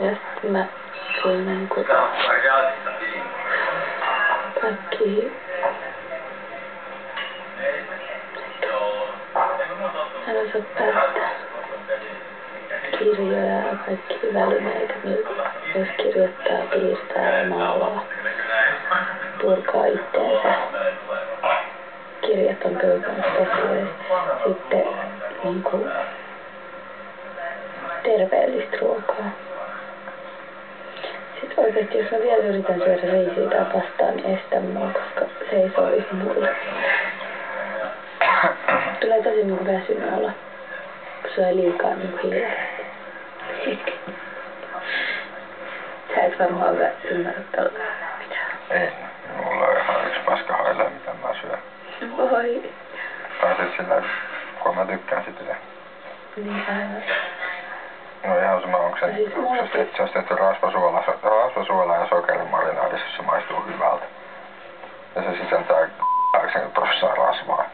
Ja sitten mä kyllä niinku kaikki mä en osaa päättää kirjoja ja kaikki välineitä, jos kirjoittaa, piirtää ja maalaa, purkaa itteensä. Kirjat on kyllä tosi sitten niinku terveellistä ruokaa. Sitten oikeesti jos mä vielä yritän syödä riisiä tai pastaa, niin estä mua, koska se ei sovisi mulle. Tulee tosi niinku väsynyt olo, kun syö liikaa niinku hiilisesti. Sä et varmaan ymmärrä tällä mitään. Ei, mulla on ihan yksi paska haile, mitä mä syön. Voi. Tai siis sillä, kun mä tykkään sitä. Niin aivan. No ihan sama, onko se, siis se on tehty rasvasuola ja sokerimarinaadissa, se maistuu hyvältä. Ja se sisältää 80% rasvaa.